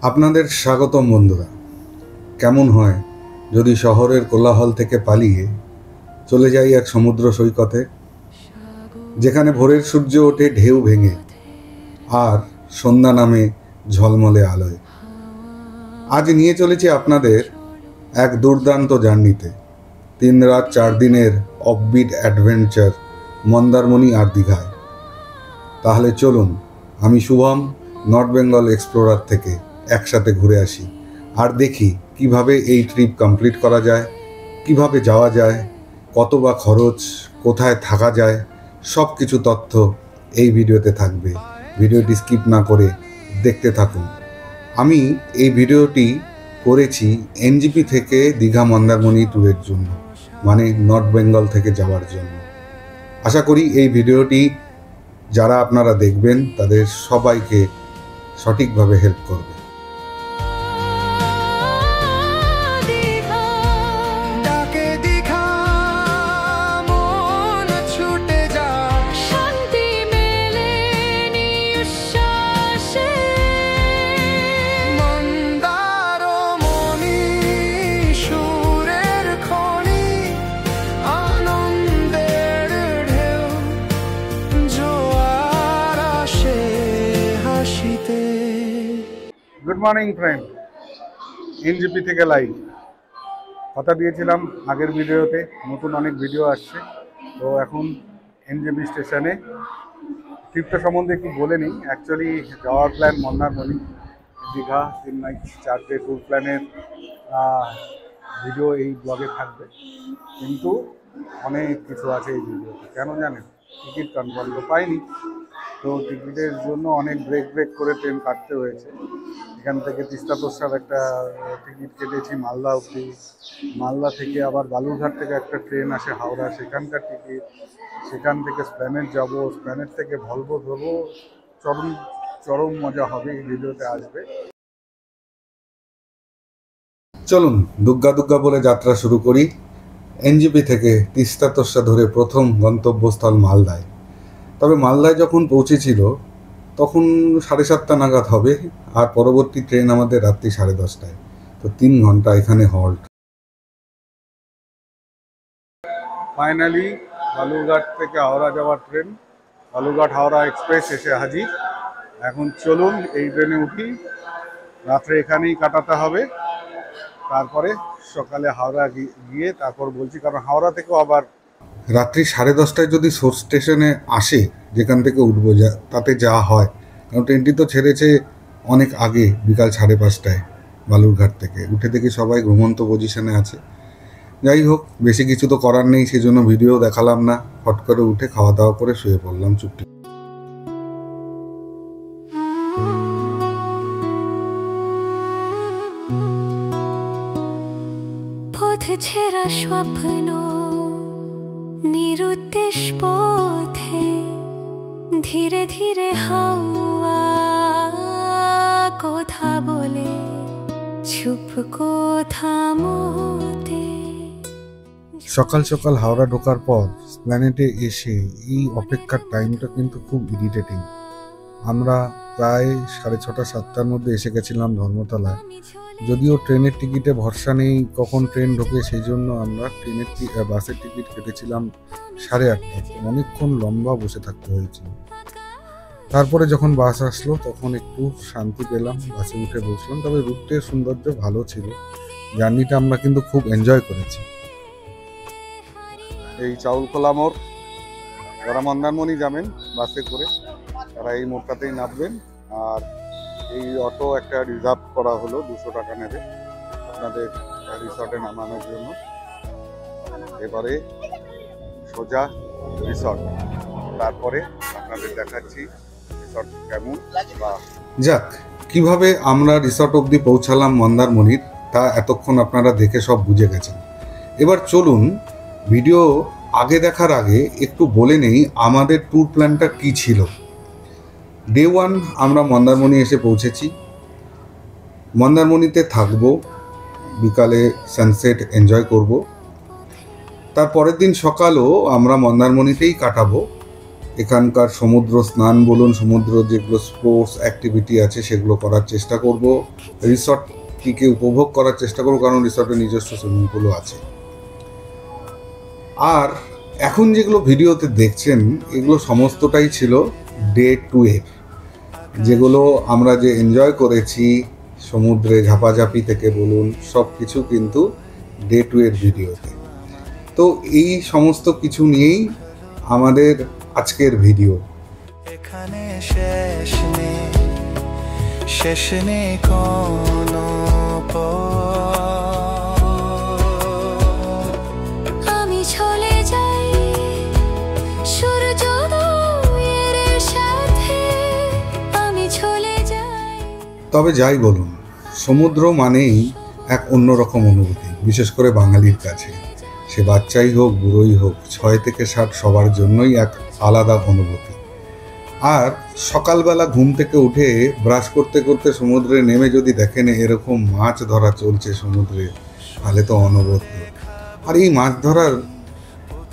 আপনাদের স্বাগতম বন্ধুরা। কেমন হয় যদি শহরের কোলাহল থেকে পালিয়ে চলে যাই এক সমুদ্র সৈকতে, যেখানে ভোরের সূর্য ওঠে ঢেউ ভেঙে আর সন্ধ্যা নামে ঝলমলে আলোয়। আজ নিয়ে চলেছি আপনাদের এক দুর্দান্ত জার্নিতে, 3 রাত 4 দিনের অফবিট অ্যাডভেঞ্চার মন্দারমণি আর দীঘায়। তাহলে চলুন, আমি শুভম নর্থ বেঙ্গল এক্সপ্লোরার থেকে একসাথে ঘুরে আসি আর দেখি কিভাবে এই ট্রিপ কমপ্লিট করা যায়, কিভাবে যাওয়া যায়, কত বা খরচ, কোথায় থাকা যায়, সব কিছু তথ্য এই ভিডিওতে থাকবে। ভিডিওটি স্কিপ না করে দেখতে থাকুন। আমি এই ভিডিওটি করেছি এনজিপি থেকে দীঘা মন্দারমণি ট্যুরের জন্য, মানে নর্থ বেঙ্গল থেকে যাওয়ার জন্য। আশা করি এই ভিডিওটি যারা আপনারা দেখবেন তাদের সবাইকে সঠিকভাবে হেল্প করবে। গুড মর্নিং ফ্রেন্ড, এনজিপি থেকে লাইভ। কথা দিয়েছিলাম আগের ভিডিওতে, নতুন অনেক ভিডিও আসছে। তো এখন এনজিপি স্টেশনে ট্রিপটা সম্বন্ধে একটু বলে নিই। অ্যাকচুয়ালি যাওয়ার plan Mandarmani, Digha 3 night 4 day tour প্ল্যানের ভিডিও এই ব্লগে থাকবে, কিন্তু অনেক কিছু আছে এই ভিডিওতে। কেন জানেন? টিকিট কনফার্ম তো পাইনি, তো টিকিটের জন্য অনেক ব্রেক করে ট্রেন কাটতে হয়েছে। এখান থেকে তিস্তা তোর্সার একটা টিকিট কেটেছি মালদা অবধি, মালদা থেকে আবার বালুরঘাট থেকে একটা ট্রেন আসে হাওড়া, সেখানকার টিকিট, সেখান থেকে স্প্ল্যানেড যাব, স্প্ল্যানেড থেকে ভলভো ধরবো। চরম মজা হবে, এই ভিডিওতে আসবে। চলুন দুগ্গা বলে যাত্রা শুরু করি। এনজিপি থেকে তিস্তা তোর্সা ধরে প্রথম গন্তব্যস্থল মালদায়। তবে মালদায় যখন পৌঁছেছিল তখন 7:30 নাগাদ হবে, আর পরবর্তী ট্রেন আমাদের রাত্রি 10:30টায়। তো 3 ঘন্টা এখানে হল্ট। ফাইনালি বালুরঘাট থেকে হাওড়া যাওয়ার ট্রেন, বালুরঘাট হাওড়া এক্সপ্রেস এসে হাজির। এখন চলুন এই ট্রেনে উঠি, রাত্রে এখানেই কাটাতে হবে, তারপরে সকালে হাওড়া গিয়ে তারপর বলছি। কারণ হাওড়া থেকেও আবার রাত্রি 10:30টায় যদি সোর্স স্টেশনে আসে, যেখান থেকে উঠবো তাতে যা হয়, কারণ ট্রেনটি তো ছেড়েছে অনেক আগে, বিকাল 5:30টায় বালুরঘাট থেকে। উঠে দেখি সবাই ঘুমন্ত পজিশনে আছে। যাই হোক, বেশি কিছু তো করার নেই, সেজন্য ভিডিও দেখালাম না। হট করে উঠে খাওয়া দাওয়া করে শুয়ে পড়লাম চুপটি। ছেঁড়া স্বপ্ন নিরুদ্দেশ পথে ধীরে ধীরে হাওয়া কথা বলে চুপ কথা মতে। সকাল সকাল হাওড়া ঢোকার পর স্প্ল্যানেডে এসে এই অপেক্ষার টাইমটা কিন্তু খুব ইরিটেটিং। আমরা প্রায় 6:30 7টার মধ্যে এসে গেছিলাম ধর্মতলায়। যদিও ট্রেনের টিকিটে ভরসা নেই কখন ট্রেন ঢোকে, সেই জন্য আমরা বাসের টিকিট কেটেছিলাম 8:30টায়। অনেকক্ষণ লম্বা বসে থাকতে হয়েছিল। তারপরে যখন বাস আসলো তখন একটু শান্তি পেলাম, বাসে উঠে বসলাম। তবে রুটের সৌন্দর্য ভালো ছিল, জার্নিটা আমরা কিন্তু খুব এনজয় করেছি। এই চাউলখোলা মোড়, যারা মন্দারমণি যাবেন বাসে করে তারা এই মোড়টাতেই নামবেন। আর এই অটো একটা রিজার্ভ করা হলো, 200 টাকা নেবে আপনাদের রিসর্টে নামানোর জন্য। এবারে সোজা রিসর্ট, তারপরে আপনাদের দেখাচ্ছি রিসর্ট কেমন। যাক, কিভাবে আমরা রিসর্ট অবধি পৌঁছালাম মন্দারমণির, তা এতক্ষণ আপনারা দেখে সব বুঝে গেছেন। এবার চলুন, ভিডিও আগে দেখার আগে একটু বলে নেই আমাদের ট্যুর প্ল্যানটা কী ছিল। ডে 1 আমরা মন্দারমণি এসে পৌঁছেছি। মন্দারমণিতে থাকবো, বিকালে সানসেট এনজয় করব। তার পরের দিন সকালও আমরা মন্দারমণিতেই কাটাবো, এখানকার সমুদ্র স্নান বলুন, সমুদ্র যেগুলো স্পোর্টস অ্যাক্টিভিটি আছে সেগুলো করার চেষ্টা করব। রিসর্টটিকে উপভোগ করার চেষ্টা করব, কারণ রিসর্টের নিজস্ব সুইমিং পুলও আছে। আর এখন যেগুলো ভিডিওতে দেখছেন এগুলো সমস্তটাই ছিল ডে 2 এর, যেগুলো আমরা যে এনজয় করেছি সমুদ্রে ঝাপাঝাপি থেকে বলুন, সব কিছু কিন্তু ডে 2 এর ভিডিওতে। তো এই সমস্ত কিছু নিয়েই আমাদের আজকের ভিডিও। এখানে শেষ নেই কোনো আমি চলে যাই সূর্যোদয়ের সাথে, আমি চলে যাই। তবে যাই বলুন, সমুদ্র মানেই এক অন্যরকম অনুভূতি, বিশেষ করে বাঙালির কাছে। সে বাচ্চাই হোক বুড়োই হোক, 6 থেকে 60 সবার জন্যই এক আলাদা অনুভূতি। আর সকালবেলা ঘুম থেকে উঠে ব্রাশ করতে করতে সমুদ্রে নেমে যদি দেখেন এরকম মাছ ধরা চলছে সমুদ্রে, তাহলে তো অনবদ্য। আর এই মাছ ধরার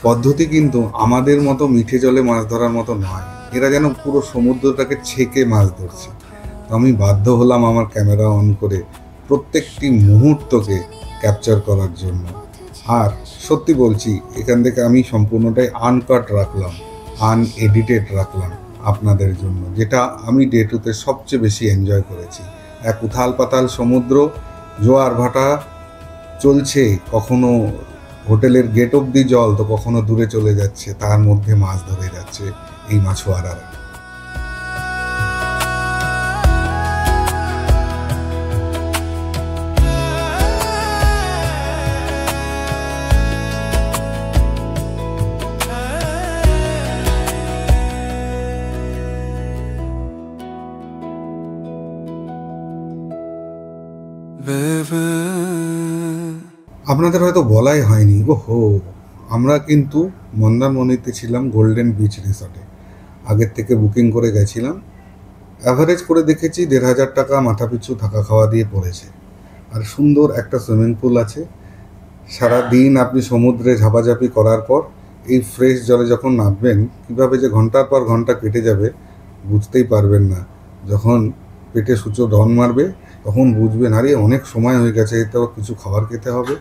পদ্ধতি কিন্তু আমাদের মতো মিঠে জলে মাছ ধরার মতো নয়, এরা যেন পুরো সমুদ্রটাকে ছেঁকে মাছ ধরছে। তো আমি বাধ্য হলাম আমার ক্যামেরা অন করে প্রত্যেকটি মুহূর্তকে ক্যাপচার করার জন্য। আর সত্যি বলছি, এখান থেকে আমি সম্পূর্ণটাই আনকাট রাখলাম, আনএডিটেড রাখলাম আপনাদের জন্য, যেটা আমি ডে 2তে সবচেয়ে বেশি এনজয় করেছি। এক উথাল পাতাল সমুদ্র, জোয়ার ভাটা চলছে, কখনো হোটেলের গেট অবধি জল, তো কখনো দূরে চলে যাচ্ছে, তার মধ্যে মাছ ধরে যাচ্ছে এই মাছুয়ারারা। আপনাদের হয়তো বলাই হয়নি, ওহো, আমরা কিন্তু মন্দারমণিতে ছিলাম গোল্ডেন বিচ রিসর্টে, আগের থেকে বুকিং করে গেছিলাম। অ্যাভারেজ করে দেখেছি 1500 টাকা মাথাপিছু থাকা খাওয়া দিয়ে পড়েছে। আর সুন্দর একটা সুইমিং পুল আছে। সারাদিন আপনি সমুদ্রে ঝাপাঝাপি করার পর এই ফ্রেশ জলে যখন নামবেন, কীভাবে যে ঘন্টার পর ঘন্টা কেটে যাবে বুঝতেই পারবেন না। যখন পেটে সূচো ডন মারবে তখন বুঝবেন আরে অনেক সময় হয়ে গেছে, এতে কিছু খাবার খেতে হবে।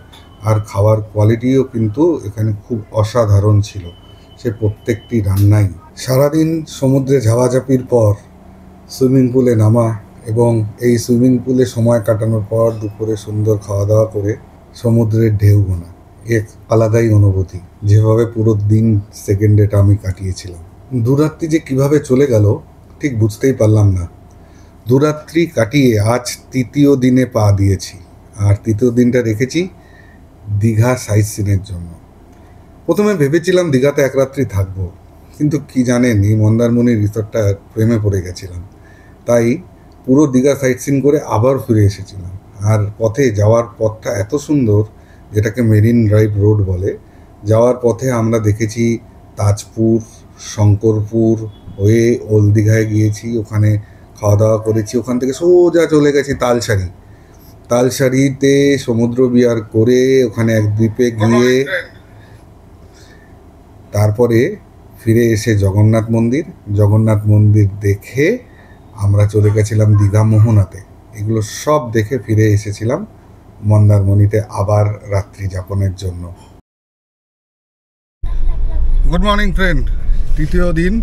আর খাবার কোয়ালিটিও কিন্তু এখানে খুব অসাধারণ ছিল, সে প্রত্যেকটি রান্নাই। সারাদিন সমুদ্রে ঝাপাঝাপির পর সুইমিং পুলে নামা এবং এই সুইমিং পুলে সময় কাটানোর পর দুপুরে সুন্দর খাওয়া দাওয়া করে সমুদ্রের ঢেউ গোনা এক আলাদাই অনুভূতি, যেভাবে পুরো দিন সেকেন্ড ডেটা আমি কাটিয়েছিলাম। দুরাত্রি যে কিভাবে চলে গেল ঠিক বুঝতেই পারলাম না। দুরাত্রি কাটিয়ে আজ 3য় দিনে পা দিয়েছি, আর 3য় দিনটা রেখেছি দীঘা সাইট সিনের জন্য। প্রথমে ভেবেছিলাম দীঘাতে 1 রাত্রি থাকবো, কিন্তু কি জানেন, এই মন্দারমণি রিসর্টটা প্রেমে পড়ে গেছিলাম, তাই পুরো দীঘা সাইট সিন করে আবার ফিরে এসেছিলাম। আর পথে যাওয়ার পথটা এত সুন্দর, যেটাকে মেরিন ড্রাইভ রোড বলে। যাওয়ার পথে আমরা দেখেছি তাজপুর, শঙ্করপুর হয়ে ওল্ড দীঘায় গিয়েছি, ওখানে খাওয়া দাওয়া করেছি। ওখান থেকে সোজা চলে গেছি তালসারিতে সমুদ্র বিহার করে ওখানে এক দ্বীপে গিয়ে তারপরে ফিরে এসে জগন্নাথ মন্দির দেখে আমরা চলে গেছিলাম দীঘা মোহনাতে। এগুলো সব দেখে ফিরে এসেছিলাম মন্দারমণিতে আবার রাত্রি যাপনের জন্য। গুড মর্নিং ফ্রেন্ড, 3য় দিন।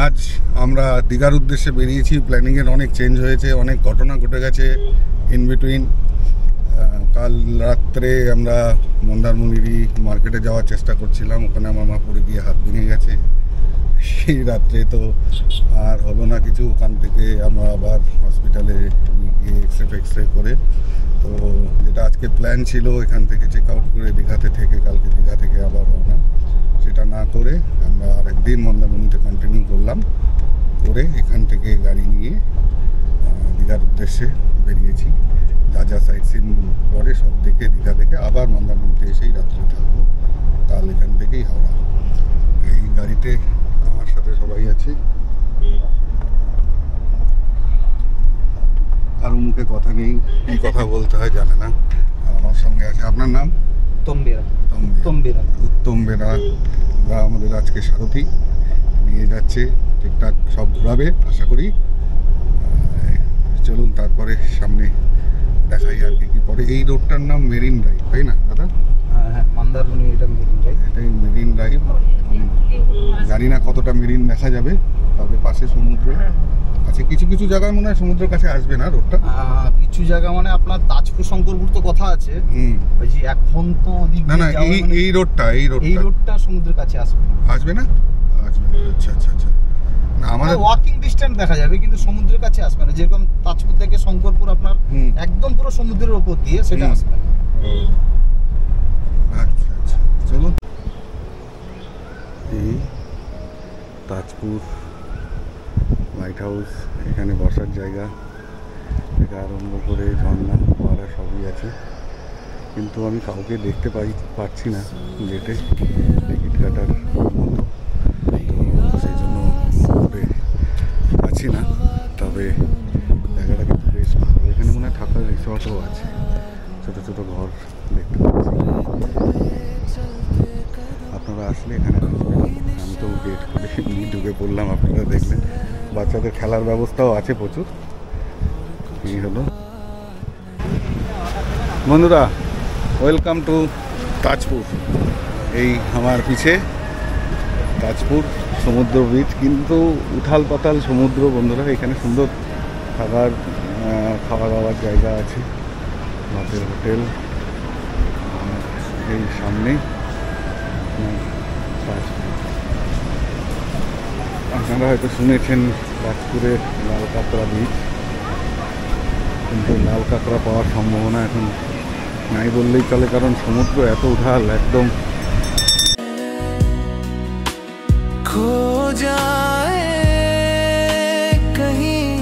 আজ আমরা দীঘার উদ্দেশ্যে বেরিয়েছি। প্ল্যানিংয়ের অনেক চেঞ্জ হয়েছে, অনেক ঘটনা ঘটে গেছে ইন বিটুইন। কাল রাত্রে আমরা মন্দারমণিরই মার্কেটে যাওয়ার চেষ্টা করছিলাম, ওখানে আমার মা পড়ে গিয়ে হাত ভেঙে গেছে। সেই রাত্রে তো আর হলো না কিছু, ওখান থেকে আমরা আবার হসপিটালে গিয়ে এক্সরে করে, তো যেটা আজকে প্ল্যান ছিল এখান থেকে চেক আউট করে দীঘাতে থেকে কালকে দীঘা থেকে আবার রওনা, সেটা না করে আমরা আরেকদিন মন্দারমণিতে কন্টিনিউ করলাম, করে এখান থেকে গাড়ি নিয়ে দীঘার উদ্দেশ্যে বেরিয়েছি। যা সাইট সিন পরে সব দেখে দীঘা থেকে আবার মন্দারমণিতে এসেই রাত্রে থাকবো, তাহলে এখান থেকেই হাওড়া। এই গাড়িতে আমার সাথে সবাই আছে, কারো মুখে কথা নেই, কি কথা বলতে হয় জানে না। আর আমার সঙ্গে আছে, আপনার নাম? উত্তম বেরা, আমাদের আজকে সারথি। নিয়ে যাচ্ছে, ঠিকঠাক সব ঘোরাবে আশা করি। চলুন তারপরে সামনে দেখাই আর কি কি পরে। এই রোডটার নাম মেরিন ড্রাইভ, তাই না দাদা? হ্যাঁ, মন্দারমণি এটা মেরিন ড্রাইভ। এটাই মেরিন ড্রাইভ। জানি না কতটা মেরিন দেখা যাবে, তবে পাশে সমুদ্র আছে। কিছু কিছু জায়গায় মনে হয় সমুদ্রের কাছে আসবে না রোডটা। কিছু জায়গা মানে আপনার তাজপুর শঙ্করপুর তো কথা আছে, ওই যে এখন তো ওদিক না না, দিয়ে যাওয়া মানে এই রোডটা এই রোডটা সমুদ্রের কাছে আসবে না। আসবে না? আসবে না, আচ্ছা আচ্ছা আচ্ছা। না আমাদের ওয়াকিং ডিস্টেন্স দেখা যাবে, কিন্তু সমুদ্রের কাছে আসবে না। যেরকম তাজপুর থেকে শঙ্করপুর আপনার একদম পুরো সমুদ্রের উপর দিয়ে, সেটা আসবে না। ও, আচ্ছা আচ্ছা, চলুন। এই তাজপুর লাইট হাউস, এখানে বসার জায়গা থেকে আরম্ভ করে ঝর্ণা ফোয়ারা সবই আছে, কিন্তু আমি কাউকে দেখতে পাচ্ছি না গেটে টিকিট কাটার মতো, তো সেই জন্য করে আছি না। তবে জায়গাটা কিন্তু বেশ ভালো। এখানে মনে হয় থাকার রিসর্টও আছে, ছোটো ছোটো ঘর দেখতে পাচ্ছি। আপনারা আসলে এখানে আসবেন। আমি তো গেট খুলে এমনি ঢুকে পড়লাম, আপনারা দেখলেন। বাচ্চাদের খেলার ব্যবস্থাও আছে প্রচুর। এই হলো বন্ধুরা, ওয়েলকাম টু তাজপুর। এই আমার পিছে তাজপুর সমুদ্র বিচ, কিন্তু উথাল পাতাল সমুদ্র বন্ধুরা। এখানে সুন্দর থাকার খাওয়া দাওয়ার জায়গা আছে, ভাতের হোটেল। এই সামনে তাজপুর। আপনারা হয়তো শুনেছেন তাজপুরের লাল কাঁকড়া বিচ, কিন্তু লাল কাঁকড়া পাওয়ার সম্ভাবনা এখন নাই বললেই চলে, কারণ সমুদ্র এত উথাল একদম। खो जाए कहीं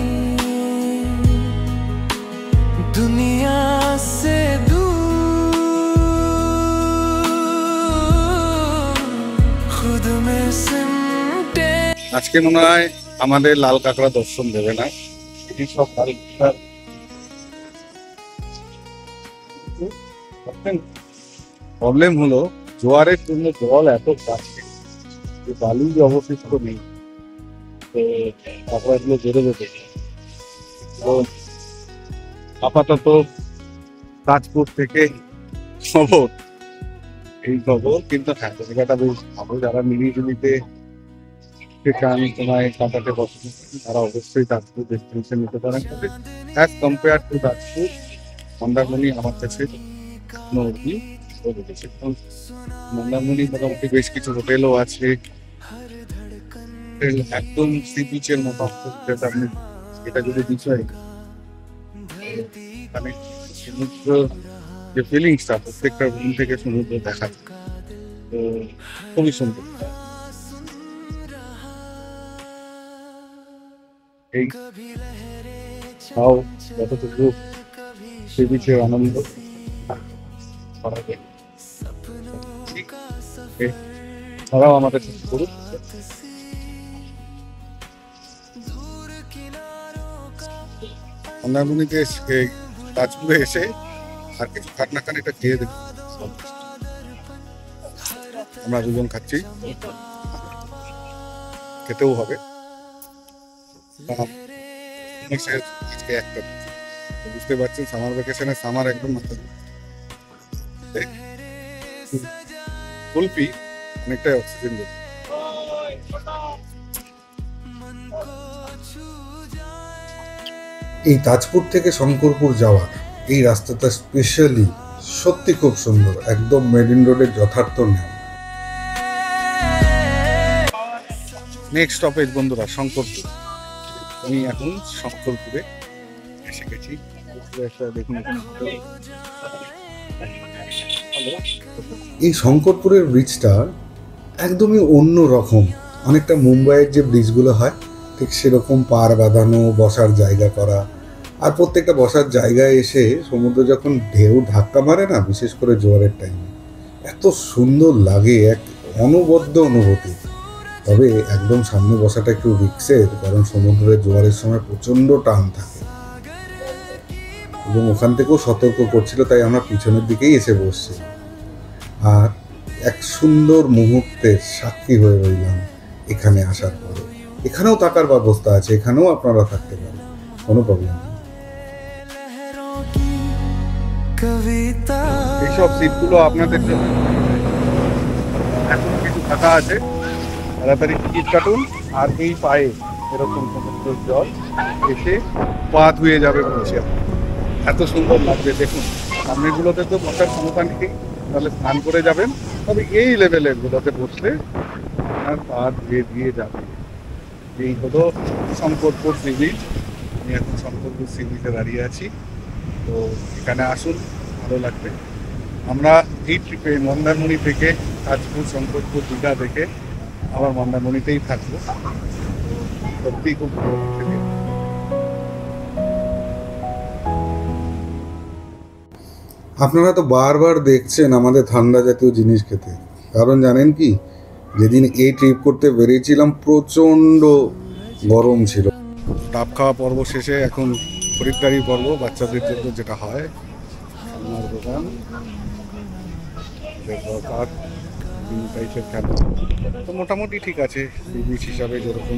दुनिया से दूर, खुद में सिमटे। আজকে মনে হয় আমাদের লাল কাঁকড়া দর্শন দেবে না। এই সব লাল কাঁকড়ার প্রবলেম হলো জোয়ারের জন্য জল এত কাছে, বালু যে অবশিষ্ট নেই, তো কাঁকড়াগুলো বেড়ে যেতে। তো আপাতত তাজপুর থেকে খবর, এই খবর। কিন্তু হ্যাঁ, জায়গাটা বেশ ভালো। যারা মিলিজুলিতে চান সময় কাটাতে পছন্দ করেন, তারা অবশ্যই তাজপুর ডেস্টিনেশন নিতে পারেন। As compare to Tajpur, Mandarmani আমার কাছে মন্দারমণি মোটামুটি বেশ কিছু হোটেলও আছে, একদম সি বিচের মতো। আপনি এটা যদি বিষয় মানে সমুদ্র যে ফিলিংসটা, প্রত্যেকটা রুম থেকে সমুদ্র দেখা যায়, তো খুবই সুন্দর। এই তাও যতটুকু সি বিচের আনন্দ করা যায়। তারাও আমাদের সাথে করুন। মন্দারমণিতে তাজপুরে এসে আর কিছু খাটনাখানিটা খেয়ে দেব। আমরা দুজন খাচ্ছি, খেতেও হবে। আজকে একটা বুঝতে পারছেন, সামার ভ্যাকেশনে সামার একদম কুলফি অনেকটাই অক্সিজেন দেবে। এই তাজপুর থেকে শঙ্করপুর যাওয়ার এই রাস্তাটা স্পেশালি সত্যি খুব সুন্দর, একদম মেরিন রোডের যথার্থ নিয়ম। নেক্সট স্টপেজ বন্ধুরা শঙ্করপুর। আমি এখন শঙ্করপুরে এসে গেছি। দেখুন এই শঙ্করপুরের ব্রিজটা একদমই অন্য রকম, অনেকটা মুম্বাইয়ের যে ব্রিজগুলো হয় ঠিক সেরকম পার বাঁধানো, বসার জায়গা করা। আর প্রত্যেকটা বসার জায়গায় এসে সমুদ্র যখন ঢেউ ধাক্কা মারে না, বিশেষ করে জোয়ারের টাইমে, এত সুন্দর লাগে, এক অনবদ্য অনুভূতি। তবে একদম সামনে বসাটা একটু রিক্সের, কারণ সমুদ্রের জোয়ারের সময় প্রচণ্ড টান থাকে এবং ওখান থেকেও সতর্ক করছিল, তাই আমরা পিছনের দিকেই এসে বসছি। আর এক সুন্দর মুহূর্তের সাক্ষী হয়ে রইলাম। এখানে আসার পরে। এখানেও থাকার ব্যবস্থা আছে, এখানেও আপনারা থাকতে পারেন, কোনো প্রবলেম নেই। लहरों की कविता এইসব সিটগুলো আপনাদের জন্য এখন কিছু ফাঁকা আছে, তাড়াতাড়ি টিকিট কাটুন। আর এই পায়ে এরকম সমুদ্রের জল এসে পা ধুয়ে যাবে বলছে, এত সুন্দর লাগবে। দেখুন সামনেগুলোতে তো বসার ক্ষমতা নেই, তাহলে স্নান করে যাবেন, তবে এই লেভেলের গুলোতে বসলে আপনার পা ধুয়ে দিয়ে যাবে। এই হলো শঙ্করপুর সি বিচ। আমি এখন শঙ্করপুর সি বিচে দাঁড়িয়ে আছি, তো এখানে আসুন, ভালো লাগবে। আমরা এই ট্রিপে মন্দারমণি থেকে তাজপুর, শঙ্করপুর, দীঘা থেকে আবার মন্দারমণিতেই থাকবো। তো সত্যিই খুব ভালো লাগছে। আপনারা তো বারবার দেখছেন আমাদের ঠান্ডা জাতীয় জিনিস খেতে, কারণ জানেন কি, যেদিন এই ট্রিপ করতে বেরিয়েছিলাম প্রচণ্ড গরম ছিল। ডাব খাওয়া পর্ব শেষে এখন খরিদ্দারি পর্ব, বাচ্চাদের জন্য যেটা হয়, খেলনার দোকান, দরকার বিভিন্ন টাইপের খেলনা। তো মোটামুটি ঠিক আছে, বিচ হিসাবে যেরকম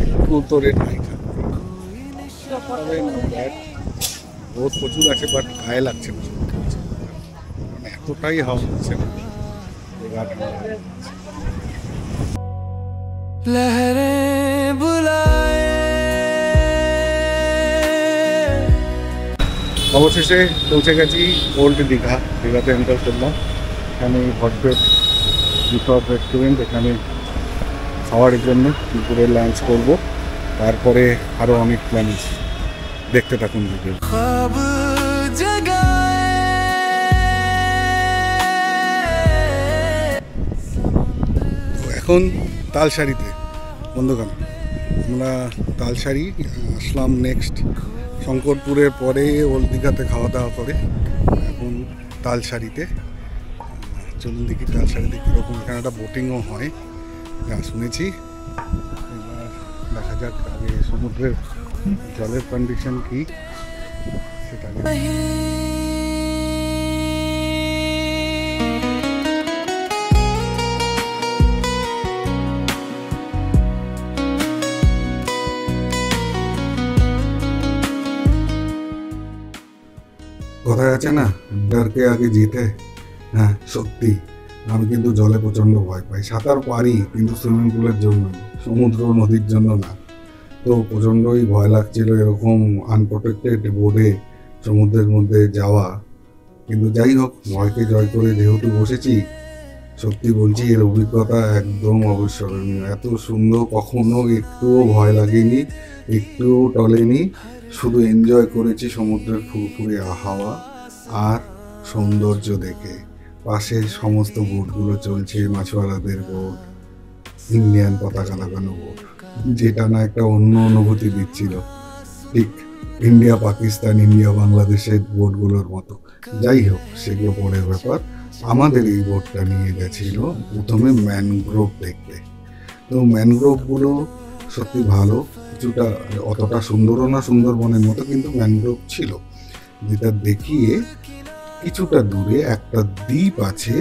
একটু তো রেট হাই থাকবে, রোদ প্রচুর আছে, বাট গায়ে লাগছে না, মানে এতটাই হাওয়া হচ্ছে না, গা ঠান্ডা হয়ে যাচ্ছে। लहरें बुलाए অবশেষে পৌঁছে গেছি ওল্ড দীঘা। দীঘাতে এন্টার করলাম। এখানে ভটবেট রিসর্ট রেস্টুরেন্ট, এখানে খাওয়ার জন্য দুপুরে লাঞ্চ করব, তারপরে আরও অনেক প্ল্যান আছে, দেখতে থাকুন ভিডিও। ख्वाब जगाए এখন তালসারিতে বন্ধুগণ, আমরা তালসারি আসলাম নেক্সট। শঙ্করপুরের পরে ওল্ড দীঘাতে খাওয়া দাওয়া করে এখন তালসারিতে। চলুন দেখি তালসারিতে কীরকম, এখানে একটা বোটিংও হয় যা শুনেছি। এবার দেখা যাক আগে সমুদ্রের জলের কন্ডিশন কী সেটা আগে। কথায় আছে না, ডরকে আগে জিতে। হ্যাঁ সত্যি, আমি কিন্তু জলে প্রচণ্ড ভয় পাই। সাঁতার পারি কিন্তু সুইমিং পুলের জন্য, সমুদ্র নদীর জন্য না। তো প্রচণ্ডই ভয় লাগছিল এরকম আনপ্রোটেক্টেড বোর্ডে সমুদ্রের মধ্যে যাওয়া। কিন্তু যাই হোক, ভয়কে জয় করে যেহেতু বসেছি, সত্যি বলছি এর অভিজ্ঞতা একদম অবিস্মরণীয়। এত সুন্দর কখনো একটুও ভয় লাগেনি, একটুও টলেনি, শুধু এনজয় করেছি সমুদ্রের ফুরফুরে হাওয়া আর সৌন্দর্য দেখে। পাশে সমস্ত বোটগুলো চলছে, মাছওয়ালাদের বোট, ইন্ডিয়ান পতাকা লাগানো বোট, যেটা না একটা অন্য অনুভূতি দিচ্ছিল, ঠিক ইন্ডিয়া পাকিস্তান, ইন্ডিয়া বাংলাদেশের বোটগুলোর মতো। যাই হোক, সেগুলো পরের ব্যাপার। আমাদের এই বোটটা নিয়ে গেছিল প্রথমে ম্যানগ্রোভ দেখতে। তো ম্যানগ্রোভগুলো সত্যি ভালো, কিছুটা অতটা সুন্দরও না সুন্দরবনের মতো, কিন্তু ম্যানগ্রোভ ছিল, যেটা দেখিয়ে কিছুটা দূরে একটা দ্বীপ আছে,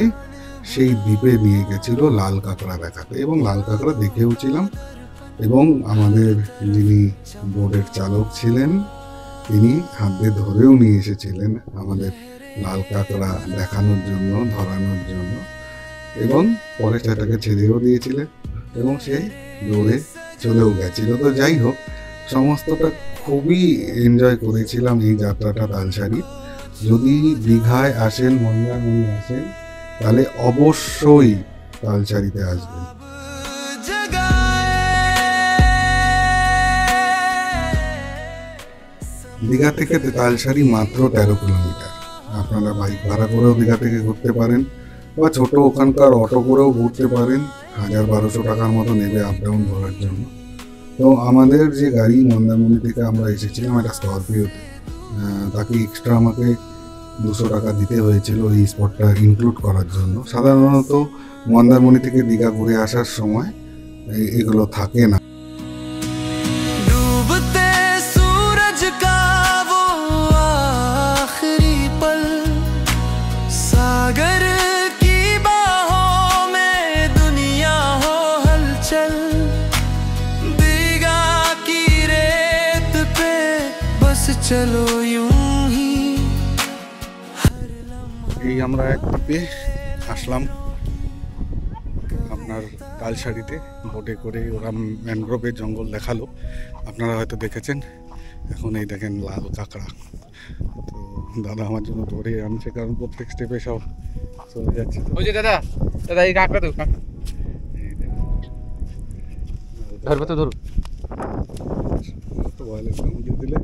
সেই দ্বীপে নিয়ে গেছিল লাল কাঁকড়া দেখাতে, এবং লাল কাঁকড়া দেখেও ছিলাম। এবং আমাদের যিনি বোর্ডের চালক ছিলেন, তিনি হাতে ধরেও নিয়ে এসেছিলেন আমাদের লাল কাঁকড়া দেখানোর জন্য, ধরানোর জন্য, এবং পরে সেটাকে ছেড়েও দিয়েছিলেন এবং সে দৌড়ে চলেও গেছিল। তো যাই হোক, সমস্তটা খুবই এনজয় করেছিলাম এই যাত্রাটা তালসারি। যদি দীঘায় আসেন, মন্দারমণি আসেন, তাহলে অবশ্যই তালসারিতে আসবেন। দীঘা থেকে তালসারি মাত্র 13 কিলোমিটার। আপনারা বাইক ভাড়া করেও দীঘা থেকে ঘুরতে পারেন, বা ছোট ওখানকার অটো করেও ঘুরতে পারেন। 1000-1200 টাকার মতো নেবে আপ ডাউন ঘোরার জন্য। তো আমাদের যে গাড়ি, মন্দারমণি থেকে আমরা এসেছিলাম একটা স্করপিওতে, তাকে এক্সট্রা আমাকে 200 টাকা দিতে হয়েছিল এই স্পটটা ইনক্লুড করার জন্য। সাধারণত মন্দারমণি থেকে দীঘা ঘুরে আসার সময় এগুলো থাকে না। डूबते सूरज का वो आखिरी पल, सागर की बाहों में दुनिया हो हलचल। चलो यूं ही এই আমরা এক দ্বীপে আসলাম আপনার তালসারিতে বোটে করে, ওরা ম্যানগ্রোভের জঙ্গল দেখালো, আপনারা হয়তো দেখেছেন। এখন এই দেখেন লাল কাঁকড়া, তো দাদা আমার জন্য ধরে আনছে, কারণ প্রত্যেক স্টেপে সব চলে যাচ্ছে। ওই যে দাদা দাদা এই কাঁকড়া তো ধরবে তো ধরুন। তো ওয়ালেট দিয়ে দিলে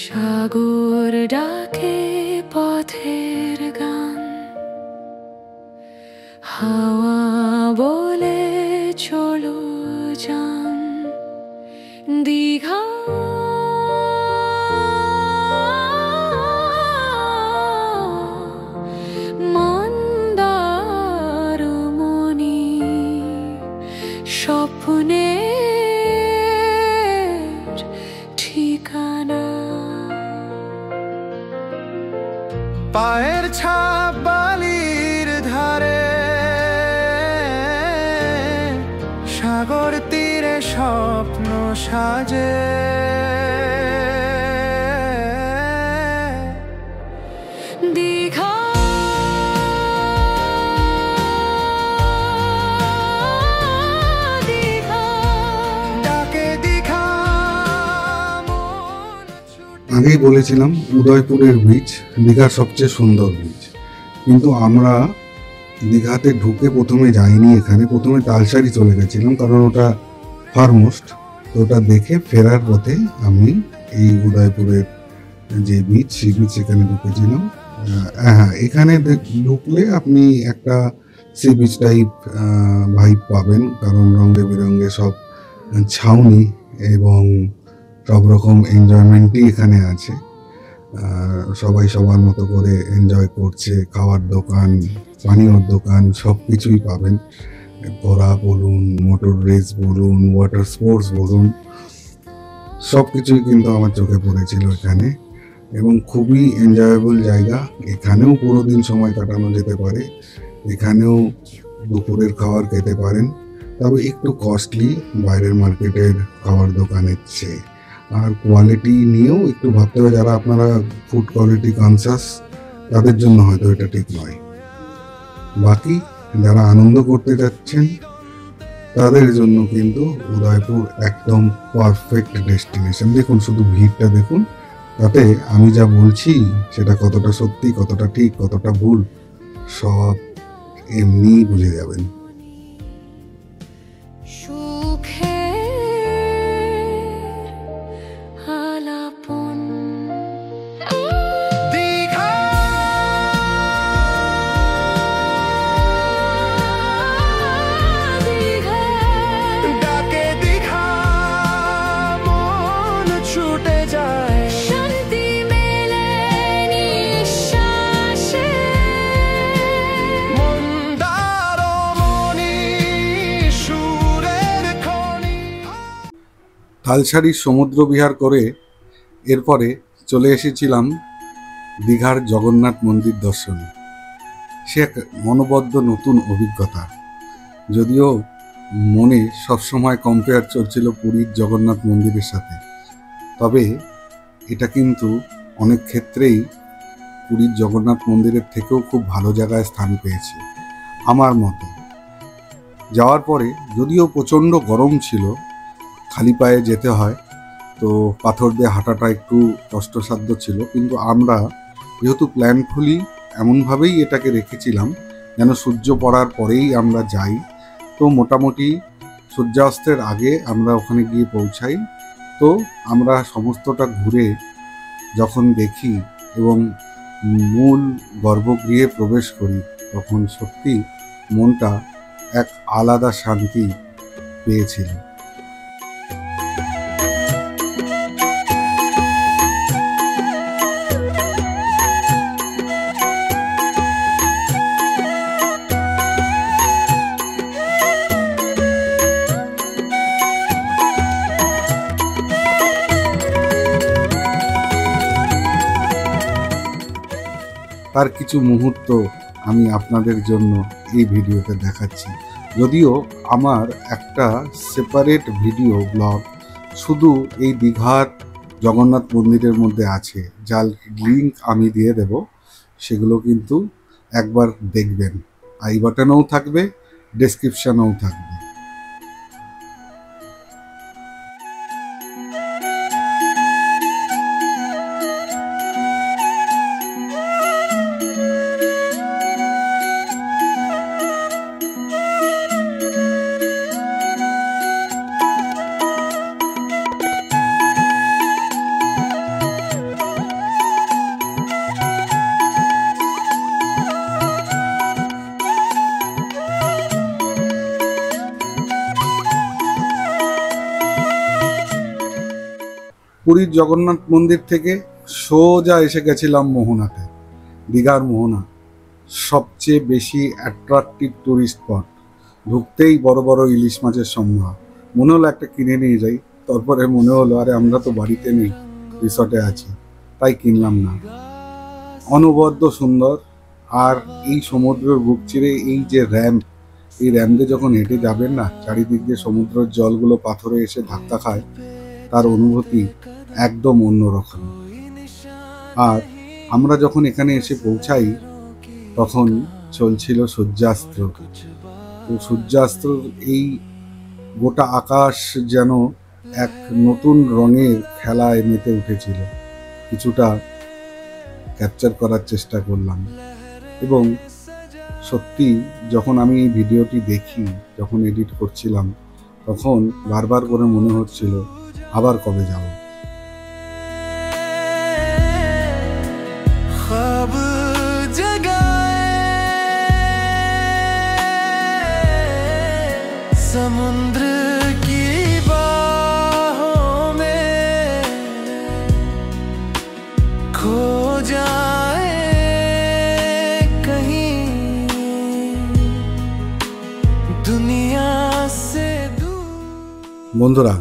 সাগর ডাকে পথের গান, হাওয়া বলে চলো যান দীঘা। মন্দারমণি স্বপ্নের ঠিকানা। পায়ের ছাপ বালির ধারে, সাগর তীরে স্বপ্ন সাজে। দীঘা দীঘা ডাকে দীঘা মন ছুটে আগেই বলেছিলাম উদয়পুরের বিচ দীঘার সবচেয়ে সুন্দর বিচ, কিন্তু আমরা দীঘাতে ঢুকে প্রথমে যাইনি, এখানে প্রথমে তালসারি চলে গেছিলাম, কারণ ওটা ফারমোস্ট। তো ওটা দেখে ফেরার পথে আমি এই উদয়পুরের যে বিচ, সেই বিচ এখানে ঢুকেছিলাম। হ্যাঁ, এখানে ঢুকলে আপনি একটা সি বিচ টাইপ ভাইব পাবেন, কারণ রঙে বেরঙে সব ছাউনি এবং সব রকম এনজয়মেন্টই এখানে আছে। সবাই সবার মতো করে এনজয় করছে, খাওয়ার দোকান, পানীয়র দোকান, সব কিছুই পাবেন। ঘোড়া বলুন, মোটর রেস বলুন, ওয়াটার স্পোর্টস বলুন, সব কিছুই কিন্তু আমার চোখে পড়েছিল এখানে, এবং খুবই এনজয়েবল জায়গা। এখানেও পুরো দিন সময় কাটানো যেতে পারে, এখানেও দুপুরের খাবার খেতে পারেন, তবে একটু কস্টলি বাইরের মার্কেটের খাবার দোকানের চেয়ে। আর কোয়ালিটি নিয়েও একটু ভাবতে হবে, যারা আপনারা ফুড কোয়ালিটি কনসাস তাদের জন্য হয়তো এটা ঠিক নয়। বাকি যারা আনন্দ করতে যাচ্ছেন তাদের জন্য কিন্তু উদয়পুর একদম পারফেক্ট ডেস্টিনেশন। দেখুন শুধু ভিড়টা দেখুন, তাতে আমি যা বলছি সেটা কতটা সত্যি, কতটা ঠিক, কতটা ভুল, সব এমনিই বুঝে যাবেন। সুখের আলাপন দীঘা দীঘা ডাকে দীঘা মন ছুটে যায়। শান্তি মেলে নিঃশ্বাসে। মন্দারমণি সুরের খনি। তালসারির সমুদ্র বিহার করে এরপরে চলে এসেছিলাম দীঘার জগন্নাথ মন্দির দর্শনে। সে এক মনোবদ্ধ নতুন অভিজ্ঞতা। যদিও মনে সবসময় কম্পেয়ার চলছিল পুরীর জগন্নাথ মন্দিরের সাথে, তবে এটা কিন্তু অনেক ক্ষেত্রেই পুরীর জগন্নাথ মন্দিরের থেকেও খুব ভালো জায়গায় স্থান পেয়েছে আমার মতে। যাওয়ার পরে যদিও প্রচণ্ড গরম ছিল, খালি পায়ে যেতে হয়, তো পাথর দিয়ে হাঁটাটা একটু কষ্টসাধ্য ছিল, কিন্তু আমরা যেহেতু প্ল্যানফুলি এমনভাবেই এটাকে রেখেছিলাম যেন সূর্য পড়ার পরেই আমরা যাই, তো মোটামুটি সূর্যাস্তের আগে আমরা ওখানে গিয়ে পৌঁছাই। তো আমরা সমস্তটা ঘুরে যখন দেখি এবং মূল গর্ভগৃহে প্রবেশ করি, তখন সত্যি মনটা এক আলাদা শান্তি পেয়েছিল। তার কিছু মুহূর্ত আমি আপনাদের জন্য এই ভিডিওতে দেখাচ্ছি। যদিও আমার একটা সেপারেট ভিডিও ব্লগ শুধু এই দীঘার জগন্নাথ মন্দিরের মধ্যে আছে, যার লিঙ্ক আমি দিয়ে দেব, সেগুলো কিন্তু একবার দেখবেন। আই বাটনেও থাকবে, ডেসক্রিপশনেও থাকবে। পুরীর জগন্নাথ মন্দির থেকে সোজা এসে গেছিলাম মোহনাতে। দীঘার মোহনা সবচেয়ে বেশি অ্যাট্রাকটিভ ট্যুরিস্ট স্পট। ঢুকতেই বড় বড় ইলিশ মাছের সম্ভার। মনে হলো একটা কিনে নিয়ে যাই, তারপরে মনে হলো আরে আমরা তো বাড়িতে নেই, রিসর্টে আছি, তাই কিনলাম না। অনবদ্য সুন্দর। আর এই সমুদ্রের বুক চিরে এই যে র্যাম্প, এই র্যাম্পে যখন হেঁটে যাবেন না, চারিদিক দিয়ে সমুদ্রের জলগুলো পাথরে এসে ধাক্কা খায়, তার অনুভূতি একদম অন্যরকম। আর আমরা যখন এখানে এসে পৌঁছাই তখন চলছিল সূর্যাস্ত। তো সূর্যাস্ত এই গোটা আকাশ যেন এক নতুন রঙের খেলায় মেতে উঠেছিল। কিছুটা ক্যাপচার করার চেষ্টা করলাম এবং সত্যি যখন আমি এই ভিডিওটি দেখি, যখন এডিট করছিলাম, তখন বারবার করে মনে হচ্ছিল আবার কবে যাব। ख्वाब जगाए समुद्र की बाहों में खो जाए कहीं दुनिया से दूर। বন্ধুরা,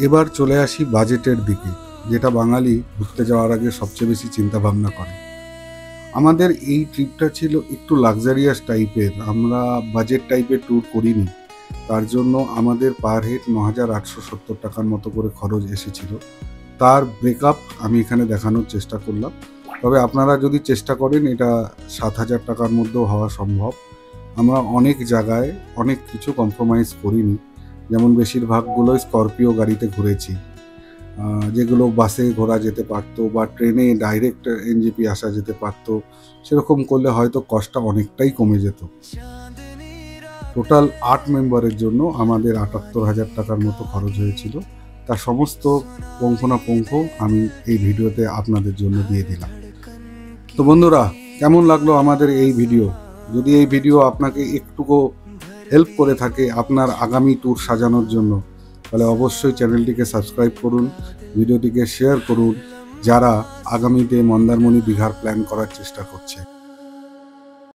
এবার চলে আসি বাজেটের দিকে, যেটা বাঙালি ঘুরতে যাওয়ার আগে সবচেয়ে বেশি চিন্তা ভাবনা করে। আমাদের এই ট্রিপটা ছিল একটু লাক্সারিয়াস টাইপের, আমরা বাজেট টাইপের ট্যুর করিনি। তার জন্য আমাদের পার হেড ৯,৮৭০ টাকার মতো করে খরচ এসেছিল। তার ব্রেকআপ আমি এখানে দেখানোর চেষ্টা করলাম। তবে আপনারা যদি চেষ্টা করেন এটা ৭,০০০ টাকার মধ্যেও হওয়া সম্ভব। আমরা অনেক জায়গায় অনেক কিছু কম্প্রোমাইজ করিনি, যেমন বেশিরভাগগুলোই স্করপিও গাড়িতে ঘুরেছি, যেগুলো বাসে ঘোরা যেতে পারতো বা ট্রেনে ডাইরেক্ট এনজেপি আসা যেতে পারতো। সেরকম করলে হয়তো কস্টটা অনেকটাই কমে যেত। টোটাল ৮ মেম্বারের জন্য আমাদের ৭৮,০০০ টাকার মতো খরচ হয়েছিল। তার সমস্ত পুঙ্খানুপুঙ্খ আমি এই ভিডিওতে আপনাদের জন্য দিয়ে দিলাম। তো বন্ধুরা, কেমন লাগলো আমাদের এই ভিডিও? যদি এই ভিডিও আপনাকে একটুকু হেল্প করে থাকে আপনার আগামী ট্যুর সাজানোর জন্য, তাহলে অবশ্যই চ্যানেলটিকে সাবস্ক্রাইব করুন, ভিডিওটিকে শেয়ার করুন যারা আগামীতে মন্দারমণি দীঘার প্ল্যান করার চেষ্টা করছে।